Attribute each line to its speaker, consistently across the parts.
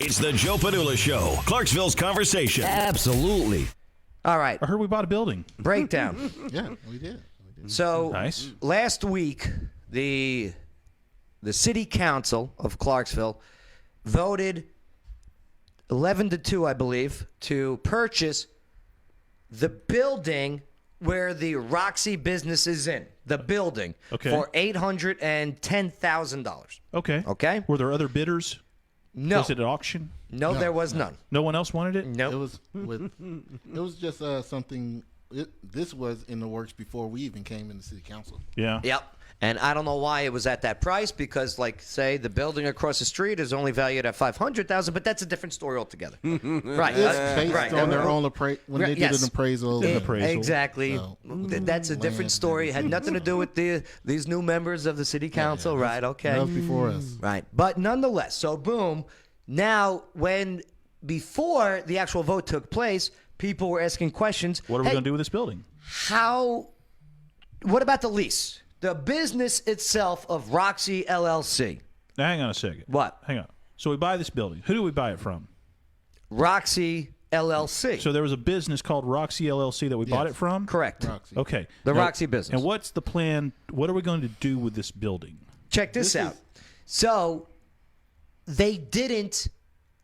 Speaker 1: It's the Joe Padula Show, Clarksville's conversation.
Speaker 2: Absolutely. All right.
Speaker 3: I heard we bought a building.
Speaker 2: Breakdown.
Speaker 4: Yeah, we did.
Speaker 2: So
Speaker 3: Nice.
Speaker 2: last week, the city council of Clarksville voted 11-2, I believe, to purchase the building where the Roxy business is in. The building for $810,000.
Speaker 3: Okay.
Speaker 2: Okay.
Speaker 3: Were there other bidders?
Speaker 2: No.
Speaker 3: Was it an auction?
Speaker 2: No, there was none.
Speaker 3: No one else wanted it?
Speaker 2: No.
Speaker 4: It was just something. This was in the works before we even came into city council.
Speaker 3: Yeah.
Speaker 2: Yep. And I don't know why it was at that price because, like, say, the building across the street is only valued at $500,000, but that's a different story altogether. Right.
Speaker 4: It's based
Speaker 2: right.
Speaker 4: on their own when they did an appraisal.
Speaker 2: Exactly.
Speaker 4: So,
Speaker 2: That's a different story. It had nothing to do with these new members of the city council. Right. Okay.
Speaker 4: That was before us.
Speaker 2: Right. But nonetheless, so boom. Now, before the actual vote took place, people were asking questions.
Speaker 3: What are we going to do with this building?
Speaker 2: What about the lease? The business itself of Roxy LLC.
Speaker 3: Now, hang on a second.
Speaker 2: What?
Speaker 3: Hang on. So we buy this building. Who do we buy it from?
Speaker 2: Roxy LLC.
Speaker 3: So there was a business called Roxy LLC that we bought it from?
Speaker 2: Correct.
Speaker 4: Roxy.
Speaker 3: Okay.
Speaker 2: The
Speaker 3: Now,
Speaker 2: Roxy business.
Speaker 3: And what's the plan? What are we going to do with this building?
Speaker 2: Check this out. So they didn't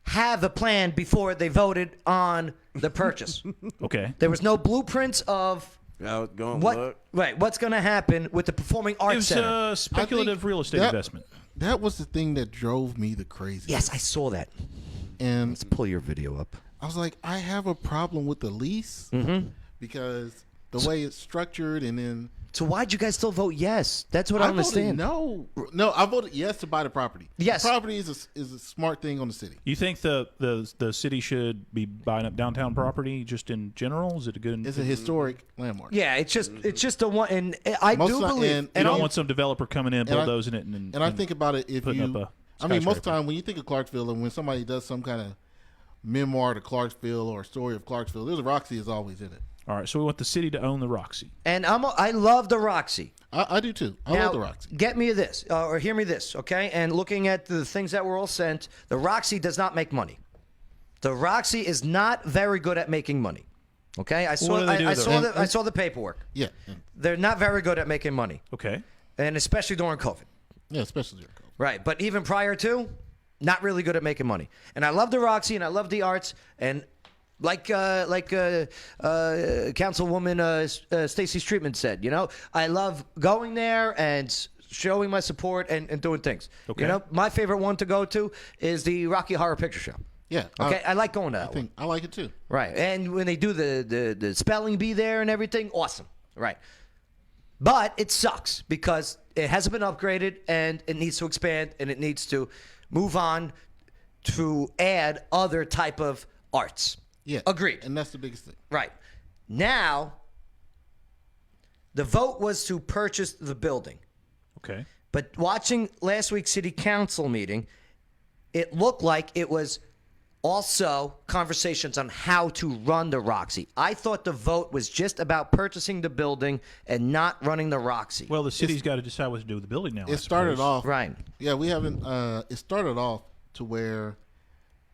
Speaker 2: have a plan before they voted on the purchase.
Speaker 3: Okay.
Speaker 2: There was no blueprints of
Speaker 5: Now it's going to
Speaker 2: what's going to happen with the Performing
Speaker 3: It
Speaker 2: Arts
Speaker 3: was
Speaker 2: Center.
Speaker 3: a speculative real estate investment.
Speaker 4: That was the thing that drove me the craziest.
Speaker 2: Yes, I saw that.
Speaker 4: And
Speaker 2: Let's pull your video up.
Speaker 4: I was like, I have a problem with the lease because the way it's structured, and then
Speaker 2: So why'd you guys still vote yes? That's what I don't understand.
Speaker 4: No, I voted yes to buy the property.
Speaker 2: Yes.
Speaker 4: The property is a smart thing on the city.
Speaker 3: You think the city should be buying up downtown property just in general? Is it a good?
Speaker 4: It's a historic landmark.
Speaker 2: Yeah, it's just a one, and I
Speaker 4: Most
Speaker 2: do
Speaker 4: of the-
Speaker 2: believe.
Speaker 4: and
Speaker 3: You don't
Speaker 2: I'll-
Speaker 3: want some developer coming in, bulldozing it, and
Speaker 4: I think about it, if
Speaker 3: putting
Speaker 4: you,
Speaker 3: up a
Speaker 4: I mean, most of
Speaker 3: skyscraper.
Speaker 4: the time when you think of Clarksville, and when somebody does some kind of memoir to Clarksville or a story of Clarksville, there's a Roxy is always in it.
Speaker 3: All right, so we want the city to own the Roxy.
Speaker 2: and I love the Roxy.
Speaker 4: I do too. I
Speaker 2: Now,
Speaker 4: love the Roxy.
Speaker 2: get me this, or hear me this, okay? And looking at the things that were all sent, the Roxy does not make money. The Roxy is not very good at making money. Okay, I saw
Speaker 3: What do they do
Speaker 2: I
Speaker 3: with
Speaker 2: saw
Speaker 3: it?
Speaker 2: the I saw the paperwork.
Speaker 4: Yeah,
Speaker 2: They're not very good at making money,
Speaker 3: Okay.
Speaker 2: and especially during COVID.
Speaker 4: yeah, especially during COVID.
Speaker 2: Right, but even prior to, not really good at making money. And I love the Roxy, and I love the arts, and like Councilwoman Stacey Streetman said, I love going there and showing my support and doing things.
Speaker 3: Okay.
Speaker 2: My favorite one to go to is the Rocky Horror Picture Show.
Speaker 4: Yeah.
Speaker 2: Okay, I like going to that one.
Speaker 4: I like it too.
Speaker 2: Right, and when they do the spelling bee there and everything, awesome. Right, but it sucks because it hasn't been upgraded and it needs to expand and it needs to move on to add other type of arts.
Speaker 4: Yeah.
Speaker 2: Agreed.
Speaker 4: And that's the biggest thing.
Speaker 2: Right. Now, the vote was to purchase the building.
Speaker 3: Okay.
Speaker 2: But watching last week's city council meeting, it looked like it was also conversations on how to run the Roxy. I thought the vote was just about purchasing the building and not running the Roxy.
Speaker 3: Well, the city's got to decide what to do with the building now.
Speaker 4: It started off
Speaker 2: Right.
Speaker 4: Yeah, we haven't. It started off to where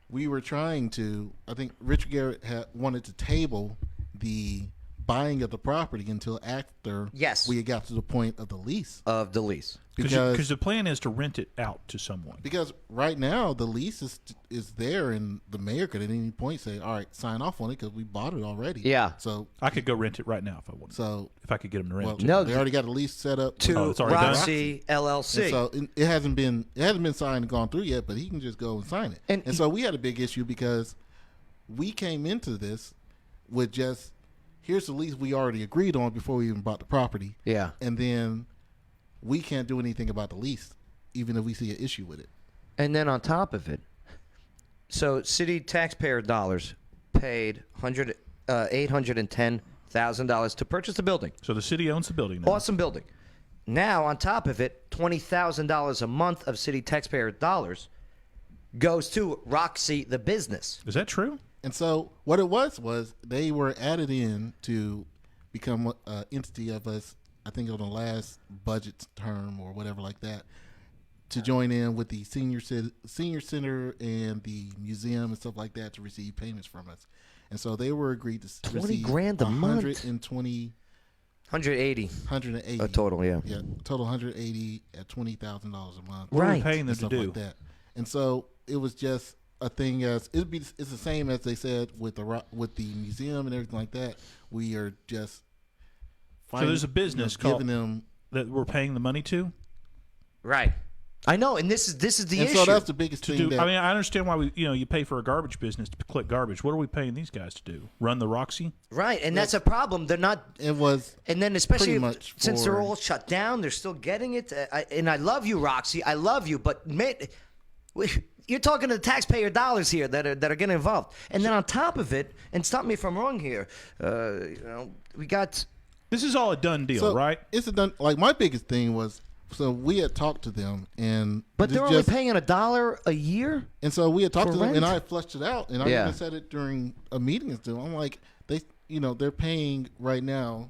Speaker 4: we were trying to. I think Richard Garrett wanted to table the buying of the property until after
Speaker 2: Yes.
Speaker 4: we got to the point of the lease.
Speaker 2: Of the lease.
Speaker 3: Because the plan is to rent it out to someone.
Speaker 4: Because right now the lease is there, and the mayor could at any point say, "All right, sign off on it because we bought it already."
Speaker 2: Yeah.
Speaker 4: So
Speaker 3: I could go rent it right now if I wanted.
Speaker 4: so
Speaker 3: If I could get them to rent
Speaker 4: well,
Speaker 3: it.
Speaker 2: No,
Speaker 4: they already got a lease set up
Speaker 2: To
Speaker 3: it's already done?
Speaker 2: Roxy LLC.
Speaker 4: And so it hasn't been signed and gone through yet, but he can just go and sign it.
Speaker 2: And
Speaker 4: And so we had a big issue because we came into this with just here's the lease we already agreed on before we even bought the property.
Speaker 2: Yeah.
Speaker 4: And then we can't do anything about the lease, even if we see an issue with it.
Speaker 2: And then on top of it, so city taxpayer dollars paid $810,000 to purchase the building.
Speaker 3: So the city owns the building now.
Speaker 2: Awesome building. Now, on top of it, $20,000 a month of city taxpayer dollars goes to Roxy, the business.
Speaker 3: Is that true?
Speaker 4: And so what it was they were added in to become an entity of us, I think on the last budget term or whatever like that. to join in with the senior center and the museum and stuff like that to receive payments from us. And so they were agreed to
Speaker 2: 20
Speaker 4: receive
Speaker 2: grand a month. 180 a total, yeah.
Speaker 4: Yeah, total 180 at $20,000 a month.
Speaker 3: What are we
Speaker 2: Right.
Speaker 3: paying them
Speaker 4: And
Speaker 3: to
Speaker 4: stuff
Speaker 3: do?
Speaker 4: like that. And so it was just a thing it's the same as they said with the museum and everything like that. We are just
Speaker 3: So there's a business
Speaker 4: giving
Speaker 3: called
Speaker 4: them,
Speaker 3: that we're paying the money to
Speaker 2: Right. I know, and this is the
Speaker 4: and
Speaker 2: issue.
Speaker 4: so that's the biggest thing.
Speaker 3: do. I mean, I understand why you pay for a garbage business to collect garbage. What are we paying these guys to do? Run the Roxy?
Speaker 2: Right, and that's a problem. They're not.
Speaker 4: It was,
Speaker 2: And then especially
Speaker 4: pretty much
Speaker 2: since they're
Speaker 4: for-
Speaker 2: all shut down, they're still getting it. And I love you, Roxy. I love you, but you're talking to the taxpayer dollars here that are getting involved. And then on top of it, and stop me if I'm wrong here, we got.
Speaker 3: This is all a done deal, right?
Speaker 4: It's a done. Like my biggest thing was, so we had talked to them, and
Speaker 2: But they're
Speaker 4: it's
Speaker 2: only
Speaker 4: just-
Speaker 2: paying $1 a year.
Speaker 4: And so we had talked
Speaker 2: for
Speaker 4: to them, and
Speaker 2: rent?
Speaker 4: I fleshed it out, and I
Speaker 2: Yeah.
Speaker 4: even said it during a meeting with them. I'm like, they're paying right now,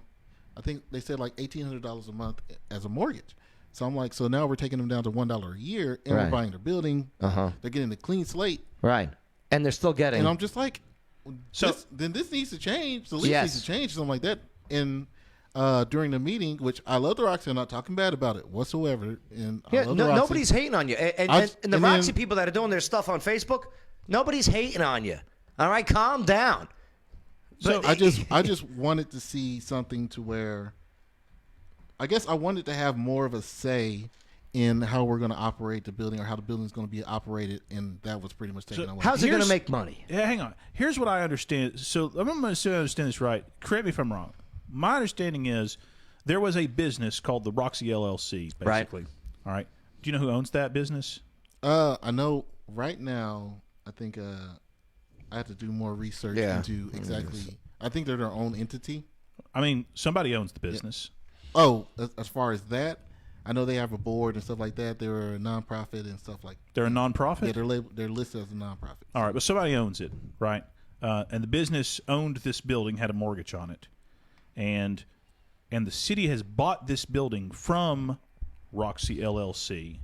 Speaker 4: I think they said like $1,800 a month as a mortgage. So I'm like, so now we're taking them down to $1 a year, and
Speaker 2: Right.
Speaker 4: we're buying their building.
Speaker 2: Uh-huh.
Speaker 4: They're getting a clean slate,
Speaker 2: Right, and they're still getting.
Speaker 4: and I'm just like,
Speaker 3: So-
Speaker 4: this needs to change. The lease
Speaker 2: Yes.
Speaker 4: needs to change, something like that. And during the meeting, which I love the Roxy, I'm not talking bad about it whatsoever. And I
Speaker 2: Yeah,
Speaker 4: love the Roxy.
Speaker 2: nobody's hating on you. And the
Speaker 4: and
Speaker 2: Roxy
Speaker 4: then-
Speaker 2: people that are doing their stuff on Facebook, nobody's hating on you. All right, calm down.
Speaker 3: So
Speaker 4: I just wanted to see something to where, I guess I wanted to have more of a say in how we're going to operate the building, or how the building is going to be operated, and that was pretty much taken away.
Speaker 2: How's it going to
Speaker 3: Here's-
Speaker 2: make money?
Speaker 3: Yeah, hang on. Here's what I understand. So I'm going to understand this right. Correct me if I'm wrong. My understanding is there was a business called the Roxy LLC, basically. All right. Do you know who owns that business?
Speaker 4: I know right now, I think I have to do more research
Speaker 2: Yeah.
Speaker 4: into exactly. I think they're their own entity.
Speaker 3: I mean, somebody owns the business.
Speaker 4: Oh, as far as that, I know they have a board and stuff like that. They're a nonprofit and stuff like.
Speaker 3: They're a nonprofit?
Speaker 4: Yeah, they're listed as a nonprofit.
Speaker 3: All right, but somebody owns it, right? And the business owned this building, had a mortgage on it, and the city has bought this building from Roxy LLC,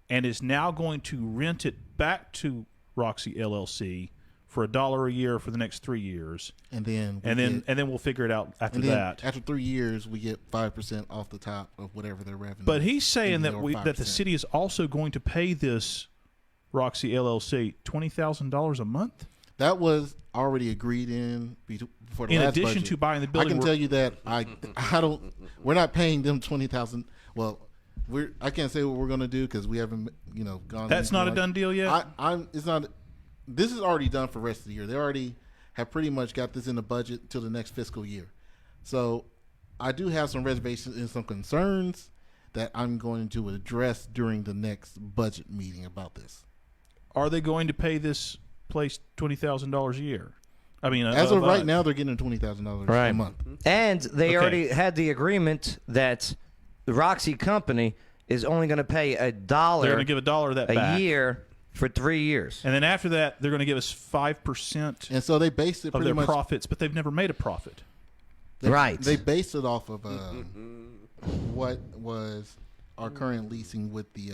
Speaker 3: and is now going to rent it back to Roxy LLC for $1 a year for the next 3 years,
Speaker 4: And then
Speaker 3: we'll figure it out after
Speaker 4: and then
Speaker 3: that.
Speaker 4: after 3 years, we get 5% off the top of whatever their revenue.
Speaker 3: But he's saying
Speaker 4: is,
Speaker 3: that
Speaker 4: or
Speaker 3: that the
Speaker 4: 5%.
Speaker 3: city is also going to pay this Roxy LLC $20,000 a month.
Speaker 4: That was already agreed in before the
Speaker 3: In
Speaker 4: last
Speaker 3: addition
Speaker 4: budget.
Speaker 3: to buying the
Speaker 4: I
Speaker 3: building,
Speaker 4: can
Speaker 3: we're-
Speaker 4: tell you that I don't. We're not paying them 20,000. Well, I can't say what we're going to do because we haven't gone.
Speaker 3: That's not a done deal yet?
Speaker 4: It's not. This is already done for the rest of the year. They already have pretty much got this in the budget till the next fiscal year. So I do have some reservations and some concerns that I'm going to address during the next budget meeting about this.
Speaker 3: Are they going to pay this place $20,000 a year? I mean,
Speaker 4: As of right now, they're getting $20,000
Speaker 2: Right.
Speaker 4: a month.
Speaker 2: And they
Speaker 3: Okay.
Speaker 2: already had the agreement that the Roxy company is only going to pay
Speaker 3: they're
Speaker 2: $1
Speaker 3: going to give $1 of that
Speaker 2: a
Speaker 3: back,
Speaker 2: year for 3 years.
Speaker 3: and then after that, they're going to give us 5%
Speaker 4: And so they based it
Speaker 3: of
Speaker 4: pretty
Speaker 3: their
Speaker 4: much.
Speaker 3: profits, but they've never made a profit.
Speaker 2: Right.
Speaker 4: They based it off of what was our current leasing with the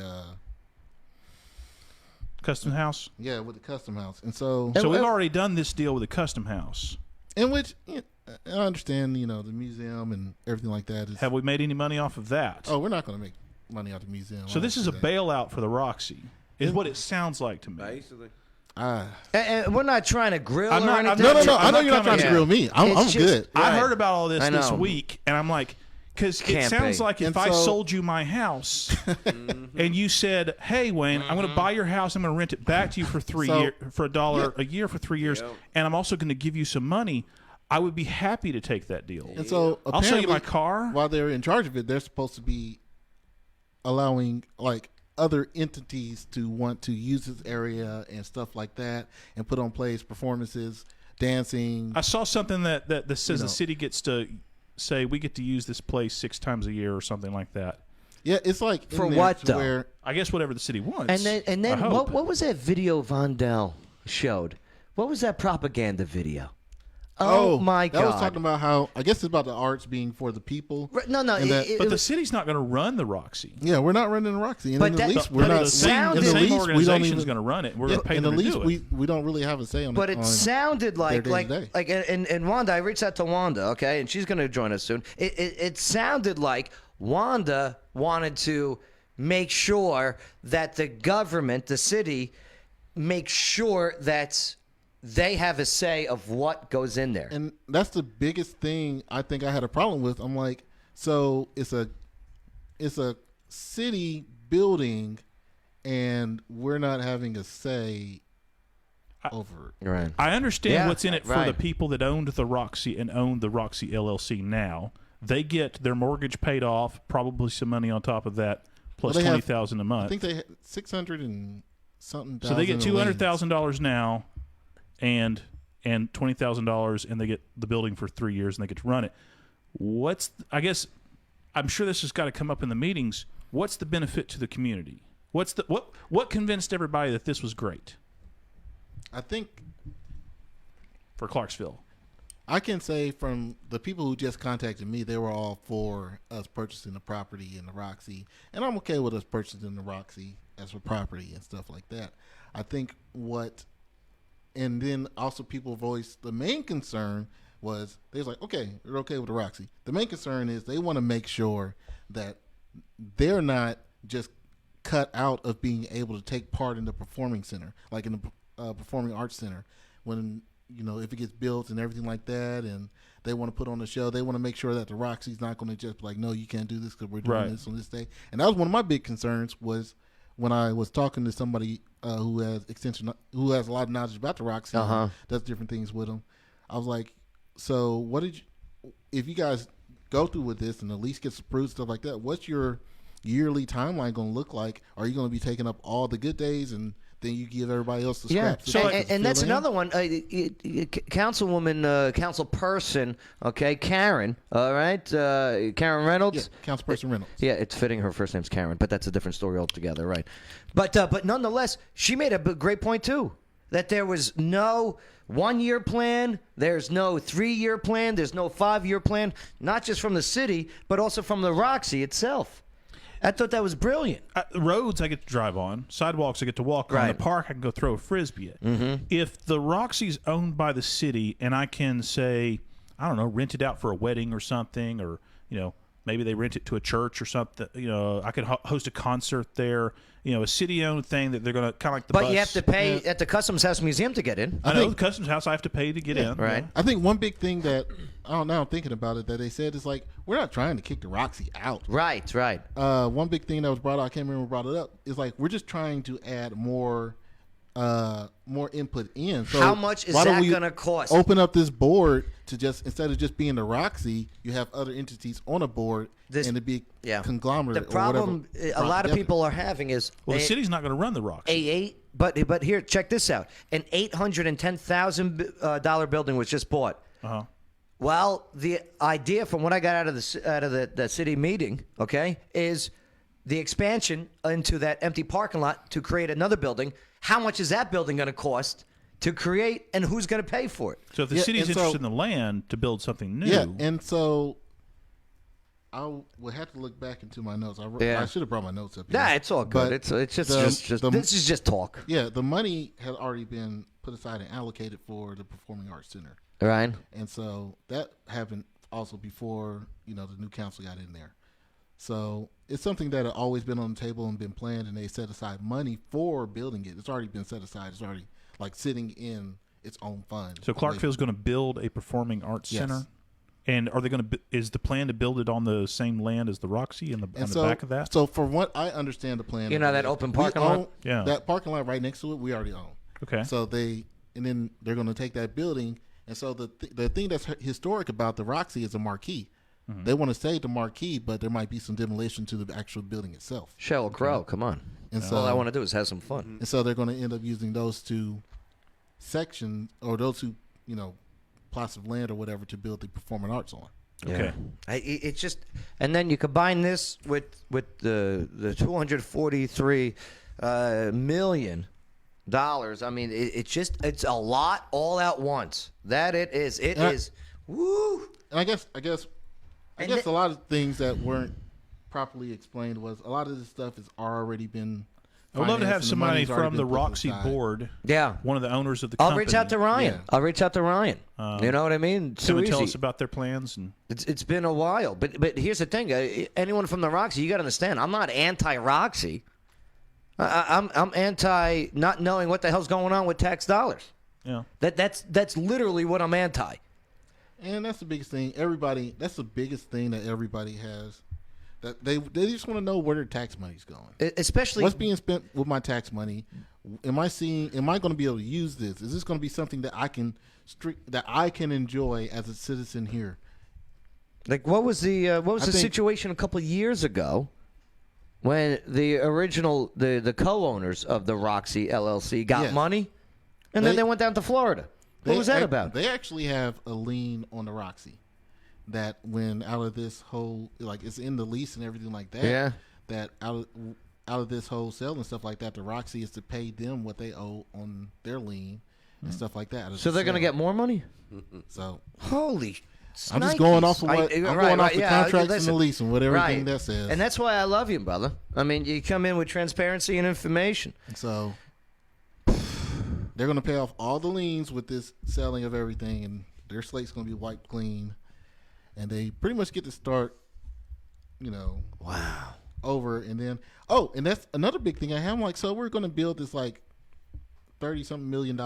Speaker 3: Custom House.
Speaker 4: with the custom house, and so
Speaker 3: So we've already done this deal with the Custom House.
Speaker 4: in which I understand the museum and everything like that is.
Speaker 3: Have we made any money off of that?
Speaker 4: Oh, we're not going to make money out of the museum.
Speaker 3: So this is a bailout for the Roxy, is what it sounds like to me.
Speaker 5: Basically.
Speaker 2: And we're not trying to grill
Speaker 3: I'm
Speaker 2: or
Speaker 3: not- I'm
Speaker 2: anything.
Speaker 4: No.
Speaker 3: I'm
Speaker 4: I know
Speaker 3: not
Speaker 4: you're not trying to
Speaker 2: coming-
Speaker 4: grill me. I'm
Speaker 2: It's just-
Speaker 4: good.
Speaker 3: I
Speaker 2: Right.
Speaker 3: heard about all this
Speaker 2: I
Speaker 3: this
Speaker 2: know.
Speaker 3: week, and I'm like, because it
Speaker 2: Can't
Speaker 3: sounds
Speaker 2: be.
Speaker 3: like if
Speaker 4: And
Speaker 3: I
Speaker 4: so-
Speaker 3: sold you my house, and you said, "Hey, Wayne, I'm going to buy your house. I'm going to rent it back to you for
Speaker 4: So-
Speaker 3: for $1 a year for 3 years,
Speaker 5: Yep.
Speaker 3: and I'm also going to give you some money," I would be happy to take that deal.
Speaker 4: And so
Speaker 3: I'll show you my
Speaker 4: apparently,
Speaker 3: car.
Speaker 4: While they're in charge of it, they're supposed to be allowing other entities to want to use this area and stuff like that, and put on plays, performances, dancing.
Speaker 3: I saw something that says
Speaker 4: know.
Speaker 3: the city gets to say we get to use this place 6 times a year or something like that.
Speaker 4: Yeah, it's like in
Speaker 2: For
Speaker 4: there
Speaker 2: what,
Speaker 4: to
Speaker 2: though?
Speaker 4: Where
Speaker 3: I guess whatever the city wants.
Speaker 2: And then
Speaker 3: I hope.
Speaker 2: what was that video Vondell showed? What was that propaganda video? Oh my God!
Speaker 4: That was talking about how I guess it's about the arts being for the people.
Speaker 2: No.
Speaker 3: But the city's not going to run the Roxy.
Speaker 4: Yeah, we're not running the Roxy, and
Speaker 2: But
Speaker 4: in
Speaker 2: that-
Speaker 4: the lease,
Speaker 2: but
Speaker 4: we're
Speaker 2: it
Speaker 4: not.
Speaker 2: sounded-
Speaker 3: The
Speaker 2: in the
Speaker 3: same
Speaker 4: lease, we don't
Speaker 3: organization's
Speaker 4: even
Speaker 3: going to run it. We're going to pay
Speaker 4: in
Speaker 3: them
Speaker 4: the
Speaker 3: to
Speaker 4: lease,
Speaker 3: do it.
Speaker 4: we don't really have a say on it.
Speaker 2: But it sounded like
Speaker 4: day-to-day.
Speaker 2: and Wanda. I reached out to Wanda, okay, and she's going to join us soon. It sounded like Wanda wanted to make sure that the government, the city, makes sure that they have a say of what goes in there.
Speaker 4: And that's the biggest thing I think I had a problem with. I'm like, so it's a city building, and we're not having a say over it.
Speaker 2: Right.
Speaker 3: I understand what's in it for the
Speaker 2: right.
Speaker 3: people that owned the Roxy and own the Roxy LLC now. They get their mortgage paid off, probably some money on top of that, plus
Speaker 4: Well, they have-
Speaker 3: $20,000 a month.
Speaker 4: I think they had 600 and something.
Speaker 3: So they get
Speaker 4: thousand in liens.
Speaker 3: $200,000 now, and $20,000, and they get the building for 3 years, and they get to run it. I guess I'm sure this has got to come up in the meetings. What's the benefit to the community? What convinced everybody that this was great
Speaker 4: I think
Speaker 3: for Clarksville?
Speaker 4: I can say from the people who just contacted me, they were all for us purchasing the property in the Roxy, and I'm okay with us purchasing the Roxy as a property and stuff like that. I think and then also people voiced the main concern was they was like, okay, we're okay with the Roxy. The main concern is they want to make sure that they're not just cut out of being able to take part in the performing center, like in the performing arts center, when if it gets built and everything like that, and they want to put on a show, they want to make sure that the Roxy's not going to just be like, no, you can't do this because we're doing this on this day. And that was one of my big concerns was when I was talking to somebody who has a lot of knowledge about the Roxy, and does different things with them. I was like, so if you guys go through with this and the lease gets approved, stuff like that, what's your yearly timeline going to look like? Are you going to be taking up all the good days and then you give everybody else the scraps?
Speaker 2: So, and that's another one. Councilwoman, councilperson, okay, Karen, all right, Karen Reynolds.
Speaker 4: Yeah, Councilperson Reynolds.
Speaker 2: Yeah, it's fitting her first name's Karen, but that's a different story altogether, right? But nonetheless, she made a great point too, that there was no 1-year plan, there's no 3-year plan, there's no 5-year plan, not just from the city, but also from the Roxy itself. I thought that was brilliant.
Speaker 3: Roads I get to drive on, sidewalks I get to walk on, the park I can go throw a frisbee at. Mm-hmm. If the Roxy's owned by the city and I can say, I don't know, rent it out for a wedding or something, or maybe they rent it to a church or something. I could host a concert there. A city-owned thing that they're going to kind of like the bus.
Speaker 2: But you have to pay at the Customs House Museum to get in.
Speaker 3: I know the Customs House I have to pay to get in.
Speaker 2: Right.
Speaker 4: I think one big thing that I'm thinking about it, that they said is like, we're not trying to kick the Roxy out.
Speaker 2: Right.
Speaker 4: One big thing that was brought up, I can't remember who brought it up, is like we're just trying to add more input in. So
Speaker 2: how much is that going to cost?
Speaker 4: Open up this board to just, instead of just being the Roxy, you have other entities on a board and it be conglomerate.
Speaker 2: The problem a lot of people are having is
Speaker 3: the city's not going to run the Roxy.
Speaker 2: But here, check this out: an $810,000 building was just bought.
Speaker 3: Uh-huh.
Speaker 2: Well, the idea from what I got out of the city meeting, okay, is the expansion into that empty parking lot to create another building. How much is that building going to cost to create, and who's going to pay for it?
Speaker 3: So if the city's interested in the land to build something new,
Speaker 4: and so I would have to look back into my notes. I should have brought my notes up here.
Speaker 2: Nah, it's all good. It's just this is just talk.
Speaker 4: Yeah, the money had already been put aside and allocated for the Performing Arts Center.
Speaker 2: Right.
Speaker 4: And so that happened also before the new council got in there. So it's something that had always been on the table and been planned, and they set aside money for building it. It's already been set aside. It's already like sitting in its own fund.
Speaker 3: So Clarksville's going to build a performing arts center, and are they going to? Is the plan to build it on the same land as the Roxy on the back of that?
Speaker 4: So from what I understand, the plan,
Speaker 2: that open parking lot,
Speaker 4: that parking lot right next to it, we already own.
Speaker 3: Okay.
Speaker 4: So then they're going to take that building, and so the thing that's historic about the Roxy is the marquee. Mm-hmm. They want to save the marquee, but there might be some demolition to the actual building itself.
Speaker 2: Sheryl Crow, come on. And so all I want to do is have some fun.
Speaker 4: And so they're going to end up using those two sections, or those two, plots of land or whatever, to build the performing arts on.
Speaker 3: Okay.
Speaker 2: It's just, and then you combine this with the $243 million I mean, it's a lot all at once. That it is. It is. Woo.
Speaker 4: And I guess a lot of things that weren't properly explained was a lot of this stuff has already been.
Speaker 3: I would love to have
Speaker 4: financed and
Speaker 3: somebody
Speaker 4: money's already
Speaker 3: from the
Speaker 4: been put
Speaker 3: Roxy
Speaker 4: aside.
Speaker 3: board.
Speaker 2: Yeah.
Speaker 3: One of the owners of the company.
Speaker 2: I'll reach out to Ryan.
Speaker 4: Yeah.
Speaker 2: I'll reach out to Ryan. You know what I mean?
Speaker 3: Come and tell
Speaker 2: easy.
Speaker 3: us about their plans. And
Speaker 2: It's been a while, but here's the thing: anyone from the Roxy, you got to understand. I'm not anti-Roxy. I'm anti not knowing what the hell's going on with tax dollars.
Speaker 3: yeah.
Speaker 2: That's literally what I'm anti.
Speaker 4: And that's the biggest thing. That's the biggest thing that everybody has. That they just want to know where their tax money's going.
Speaker 2: Especially
Speaker 4: What's being spent with my tax money? Am I going to be able to use this? Is this going to be something that I can enjoy as a citizen here?
Speaker 2: like what was the
Speaker 4: I think-
Speaker 2: situation a couple of years ago when the original the co-owners of the Roxy LLC got
Speaker 4: Yes.
Speaker 2: money, and then
Speaker 4: They-
Speaker 2: they went down to Florida. What was that about?
Speaker 4: They actually have a lien on the Roxy. That when out of this whole, like, it's in the lease and everything like that.
Speaker 2: Yeah.
Speaker 4: That out of this whole sale and stuff like that, the Roxy is to pay them what they owe on their lien and stuff like that.
Speaker 2: So they're going to get more money?
Speaker 4: So
Speaker 2: Holy.
Speaker 4: I'm just going off of
Speaker 2: Snikes.
Speaker 4: what I'm going off the contracts and the
Speaker 2: listen.
Speaker 4: lease and what everything
Speaker 2: Right.
Speaker 4: that says.
Speaker 2: And that's why I love you, brother. I mean, you come in with transparency and information.
Speaker 4: So they're going to pay off all the liens with this selling of everything, and their slate's going to be wiped clean. And they pretty much get to start,
Speaker 2: Wow.
Speaker 4: over. And then, and that's another big thing I have. I'm like, so we're going to build this like $30-something million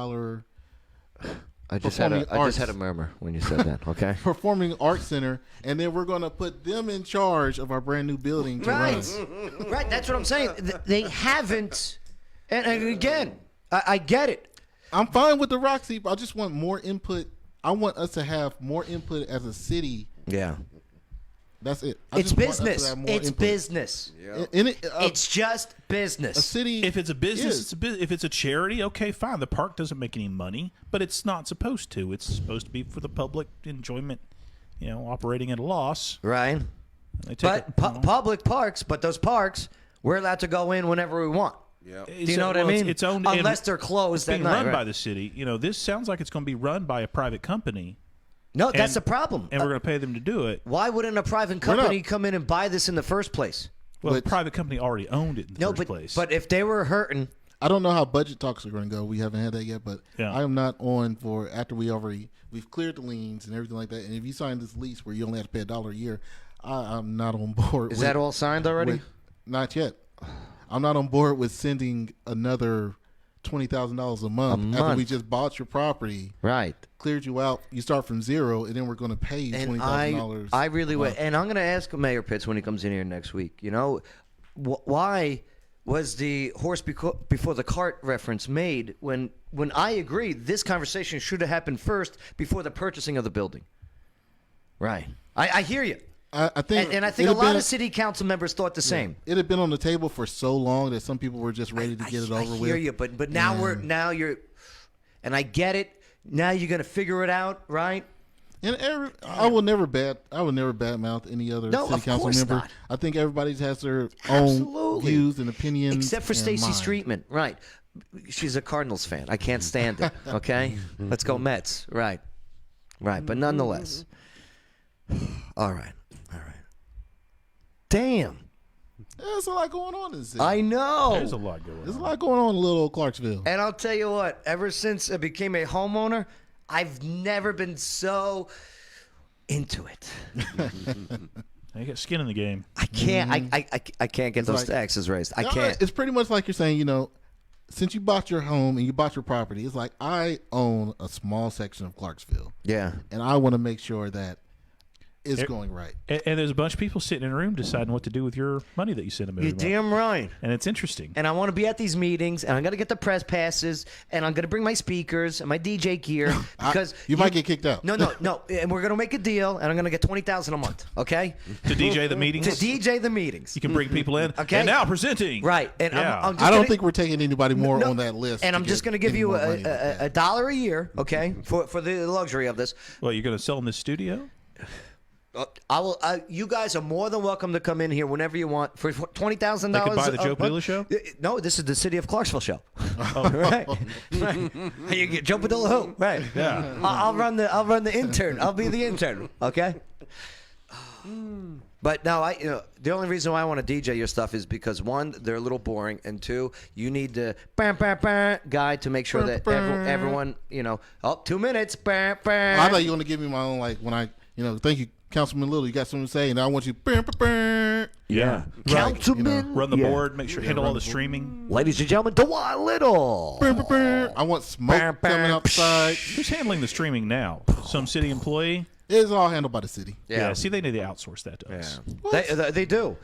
Speaker 2: I just had
Speaker 4: arts.
Speaker 2: a murmur when you said that. Okay.
Speaker 4: performing arts center, and then we're going to put them in charge of our brand new building to run.
Speaker 2: Right. That's what I'm saying. They haven't. And again, I get it.
Speaker 4: I'm fine with the Roxy, but I just want more input. I want us to have more input as a city.
Speaker 2: Yeah.
Speaker 4: That's it.
Speaker 2: It's
Speaker 4: just want us to
Speaker 2: business.
Speaker 4: have more
Speaker 2: It's
Speaker 4: input.
Speaker 2: business. It's just
Speaker 4: a
Speaker 2: business.
Speaker 4: city.
Speaker 3: If it's a business,
Speaker 4: is.
Speaker 3: it's a if it's a charity, okay, fine. The park doesn't make any money, but it's not supposed to. It's supposed to be for the public enjoyment. Operating at a loss.
Speaker 2: Right.
Speaker 3: They take
Speaker 2: But
Speaker 3: it,
Speaker 2: public parks, but those parks, we're allowed to go in whenever we want.
Speaker 5: Yeah.
Speaker 2: Do you know what I mean?
Speaker 3: It's owned
Speaker 2: Unless
Speaker 3: and
Speaker 2: they're closed
Speaker 3: it's
Speaker 2: at
Speaker 3: being
Speaker 2: night,
Speaker 3: run
Speaker 2: right?
Speaker 3: by the city. This sounds like it's going to be run by a private company,
Speaker 2: No, that's
Speaker 3: and-
Speaker 2: the problem.
Speaker 3: and we're going to pay them to do it.
Speaker 2: Why wouldn't a private
Speaker 4: We're not-
Speaker 2: company come in and buy this in the first place?
Speaker 3: Well,
Speaker 4: But-
Speaker 3: the private company already owned it in the
Speaker 2: No,
Speaker 3: first
Speaker 2: but
Speaker 3: place.
Speaker 2: but if they were hurting,
Speaker 4: I don't know how budget talks are going to go. We haven't had that yet, but
Speaker 3: Yeah.
Speaker 4: I am not on for after we've cleared the liens and everything like that. And if you sign this lease where you only have to pay $1 a year, I'm not on board.
Speaker 2: is that all signed already?
Speaker 4: Not yet. I'm not on board with sending another $20,000 a month after we
Speaker 2: month.
Speaker 4: just bought your property,
Speaker 2: Right.
Speaker 4: cleared you out. You start from zero, and then we're going to pay you
Speaker 2: And
Speaker 4: $20,000.
Speaker 2: I really would. And I'm going to ask Mayor Pitts when he comes in here next week. Why was the horse before the cart reference made when I agree this conversation should have happened first before the purchasing of the building? Right. I hear you.
Speaker 4: I think,
Speaker 2: And I think a
Speaker 4: it had
Speaker 2: lot
Speaker 4: been-
Speaker 2: of city council members thought the same.
Speaker 4: It had been on the table for so long that some people were just ready to get it over
Speaker 2: I
Speaker 4: with.
Speaker 2: hear you, but now you're, and I get it. Now you're gonna figure it out, right?
Speaker 4: And I will never badmouth any other
Speaker 2: No,
Speaker 4: city
Speaker 2: of
Speaker 4: council
Speaker 2: course
Speaker 4: member.
Speaker 2: not.
Speaker 4: I think everybody has their
Speaker 2: Absolutely.
Speaker 4: own views and opinions,
Speaker 2: Except for
Speaker 4: and
Speaker 2: Stacey
Speaker 4: mine.
Speaker 2: Streetman, right? She's a Cardinals fan. I can't stand it. Okay, let's go Mets. Right. But nonetheless, all right. Damn,
Speaker 4: There's a lot going on in this city.
Speaker 2: I know.
Speaker 3: There's a lot going
Speaker 4: There's a
Speaker 3: on.
Speaker 4: lot going on in little old Clarksville.
Speaker 2: And I'll tell you what. Ever since I became a homeowner, I've never been so into it.
Speaker 3: You got skin in the game.
Speaker 2: I can't. I can't get those
Speaker 4: like-
Speaker 2: taxes raised. I
Speaker 4: No,
Speaker 2: can't.
Speaker 4: It's pretty much like you're saying, since you bought your home and you bought your property, it's like I own a small section of Clarksville,
Speaker 2: Yeah.
Speaker 4: and I want to make sure that it's going right.
Speaker 3: And there's a bunch of people sitting in a room deciding what to do with your money that you send them every
Speaker 2: You're
Speaker 3: month.
Speaker 2: damn right.
Speaker 3: And it's interesting.
Speaker 2: And I want to be at these meetings, and I'm going to get the press passes, and I'm going to bring my speakers and my DJ gear because
Speaker 4: You might get kicked out.
Speaker 2: No, and we're going to make a deal, and I'm going to get $20,000 a month, okay?
Speaker 3: To DJ the meetings,
Speaker 2: To DJ the meetings,
Speaker 3: you can bring people in.
Speaker 2: Okay.
Speaker 3: And now presenting.
Speaker 2: right? And
Speaker 3: Yeah.
Speaker 2: I'm just
Speaker 4: I don't
Speaker 2: gonna-
Speaker 4: think we're taking anybody more
Speaker 2: No,
Speaker 4: on that list.
Speaker 2: And I'm just going to give
Speaker 4: any
Speaker 2: you
Speaker 4: more
Speaker 2: a
Speaker 4: money like that.
Speaker 2: $1 a year, okay, for the luxury of this.
Speaker 3: Well, you're going to sell in this studio?
Speaker 2: I will. You guys are more than welcome to come in here whenever you want for $20,000.
Speaker 3: They could buy the Joe Padula show?
Speaker 2: No, this is the City of Clarksville show. Right. You get Joe Padula who? Right.
Speaker 3: Yeah.
Speaker 2: I'll run the intern. I'll be the intern. Okay. But no, the only reason why I want to DJ your stuff is because one, they're a little boring, and two, you need the guy to make sure that everyone, 2 minutes.
Speaker 4: I thought you were going to give me my own, like, when I, thank you, Councilman Little, you got something to say, and I want you.
Speaker 3: Yeah.
Speaker 2: Councilman.
Speaker 3: Run the board, make sure handle all the streaming.
Speaker 2: Ladies and gentlemen, DeWan Little.
Speaker 4: I want smoke coming outside.
Speaker 3: Who's handling the streaming now? Some city employee?
Speaker 4: It's all handled by the city.
Speaker 3: Yeah. See, they need to outsource that to us.
Speaker 2: They do.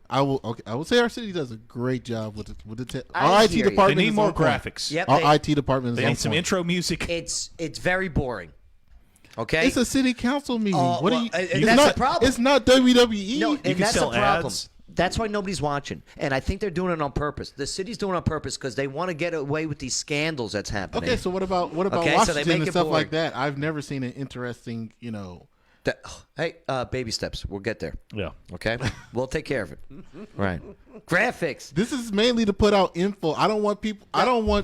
Speaker 4: I will say our city does a great job with the
Speaker 2: I
Speaker 4: our IT
Speaker 2: hear you.
Speaker 4: department.
Speaker 3: They need
Speaker 4: is
Speaker 3: more
Speaker 4: on point.
Speaker 3: graphics.
Speaker 2: Yep.
Speaker 4: Our IT department is
Speaker 3: They
Speaker 4: on
Speaker 3: need some
Speaker 4: point.
Speaker 3: intro music.
Speaker 2: It's very boring. Okay.
Speaker 4: It's a city council meeting. What
Speaker 2: well,
Speaker 4: are you?
Speaker 2: and
Speaker 4: It's
Speaker 2: that's
Speaker 4: not,
Speaker 2: the problem.
Speaker 4: It's not WWE.
Speaker 2: No, and
Speaker 3: can
Speaker 2: that's
Speaker 3: sell
Speaker 2: the problem.
Speaker 3: ads.
Speaker 2: That's why nobody's watching, and I think they're doing it on purpose. The city's doing it on purpose because they want to get away with these scandals that's happening.
Speaker 4: Okay, so what about
Speaker 2: Okay, so they
Speaker 4: Washington
Speaker 2: make
Speaker 4: and
Speaker 2: it
Speaker 4: stuff
Speaker 2: boring.
Speaker 4: like that? I've never seen an interesting,
Speaker 2: Hey, baby steps. We'll get there.
Speaker 3: Yeah.
Speaker 2: Okay, we'll take care of it. Right. Graphics.
Speaker 4: This is mainly to put out info. I don't want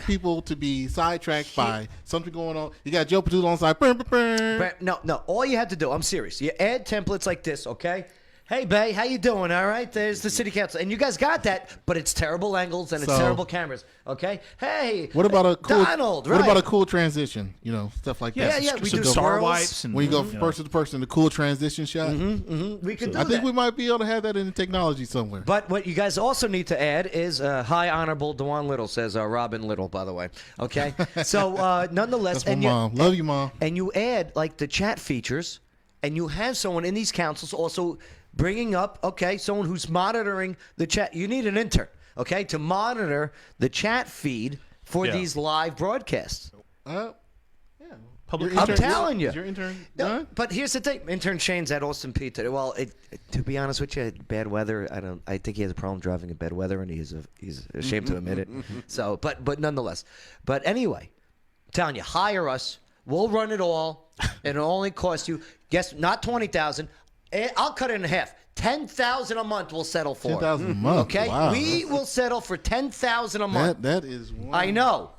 Speaker 4: people to be sidetracked by something going on. You got Joe Padula on side.
Speaker 2: No. All you have to do. I'm serious. You add templates like this. Okay. Hey, Bay, how you doing? All right, there's the city council, and you guys got that, but it's terrible angles and it's
Speaker 4: So-
Speaker 2: terrible cameras. Okay. Hey.
Speaker 4: What about a cool
Speaker 2: Donald?
Speaker 4: What
Speaker 2: right.
Speaker 4: about a cool transition? Stuff like that.
Speaker 2: Yeah, we
Speaker 3: some
Speaker 2: do
Speaker 3: star
Speaker 2: swirls.
Speaker 3: wipes and
Speaker 4: When you go from person to person, the cool transition shot.
Speaker 2: We could do
Speaker 4: I think
Speaker 2: that.
Speaker 4: we might be able to have that in the technology somewhere.
Speaker 2: But what you guys also need to add is High Honorable DeWan Little, says Robin Little, by the way. Okay? So, nonetheless.
Speaker 4: That's my mom. Love you, Mom.
Speaker 2: And you add, like, the chat features, and you have someone in these councils also bringing up, someone who's monitoring the chat. You need an intern, to monitor the chat feed for these live broadcasts.
Speaker 3: Public
Speaker 2: I'm telling you.
Speaker 4: Is your intern
Speaker 2: No,
Speaker 4: done?
Speaker 2: but here's the thing. Intern Shane's at Austin P today. Well, to be honest with you, bad weather. I think he has a problem driving in bad weather, and he's ashamed to admit it. So, but nonetheless. But anyway, I'm telling you, hire us. We'll run it all, and it'll only cost you. Guess not $20,000. I'll cut it in half. $10,000 a month we'll settle for.
Speaker 4: $10,000 a month.
Speaker 2: Okay,
Speaker 4: Wow.
Speaker 2: we will settle for $10,000 a month.
Speaker 4: That is.
Speaker 2: I know.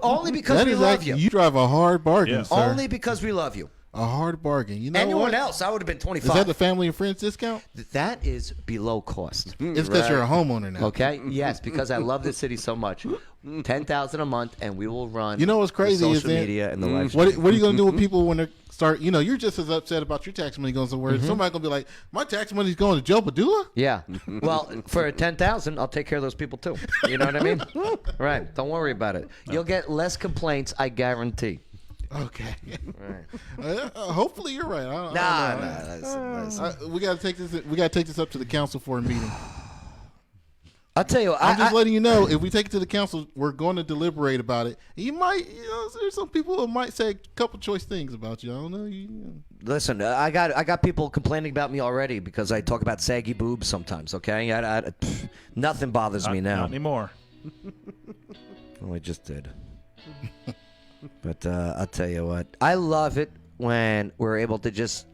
Speaker 2: Only because
Speaker 4: That
Speaker 2: we
Speaker 4: is
Speaker 2: love
Speaker 4: actually,
Speaker 2: you.
Speaker 4: you drive a hard bargain,
Speaker 3: Yeah.
Speaker 4: sir.
Speaker 2: Only because we love you.
Speaker 4: A hard bargain. You know
Speaker 2: Anyone
Speaker 4: what?
Speaker 2: else, I would have been 25.
Speaker 4: Is that the family and friends discount?
Speaker 2: That is below cost.
Speaker 4: It's because you're a homeowner now.
Speaker 2: Okay. Yes, because I love this city so much. $10,000 a month, and we will run.
Speaker 4: You know what's crazy
Speaker 2: the
Speaker 4: is
Speaker 2: social
Speaker 4: that
Speaker 2: media and the live.
Speaker 4: what are you gonna do with people when they start? You're just as upset about your tax money going somewhere. Somebody's gonna be like, my tax money's going to Joe Padula.
Speaker 2: Yeah. Well, for $10,000, I'll take care of those people too. You know what I mean? Right. Don't worry about it. You'll get less complaints, I guarantee.
Speaker 4: Okay.
Speaker 2: Right.
Speaker 4: Hopefully you're right. I don't know.
Speaker 2: Nah.
Speaker 4: We gotta take this. We gotta take this up to the council for a meeting.
Speaker 2: I'll tell you.
Speaker 4: I'm just letting you know. If we take it to the council, we're going to deliberate about it. You might, there's some people who might say a couple choice things about you. I don't know.
Speaker 2: Listen, I got people complaining about me already because I talk about saggy boobs sometimes. Okay, nothing bothers me now.
Speaker 3: Not anymore.
Speaker 2: Well, I just did. But I'll tell you what, I love it when we're able to just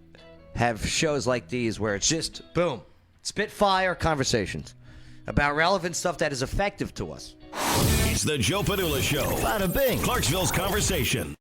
Speaker 2: have shows like these where it's just boom, spitfire conversations about relevant stuff that is effective to us.
Speaker 1: It's the Joe Padula Show. Bada bing. Clarksville's conversation.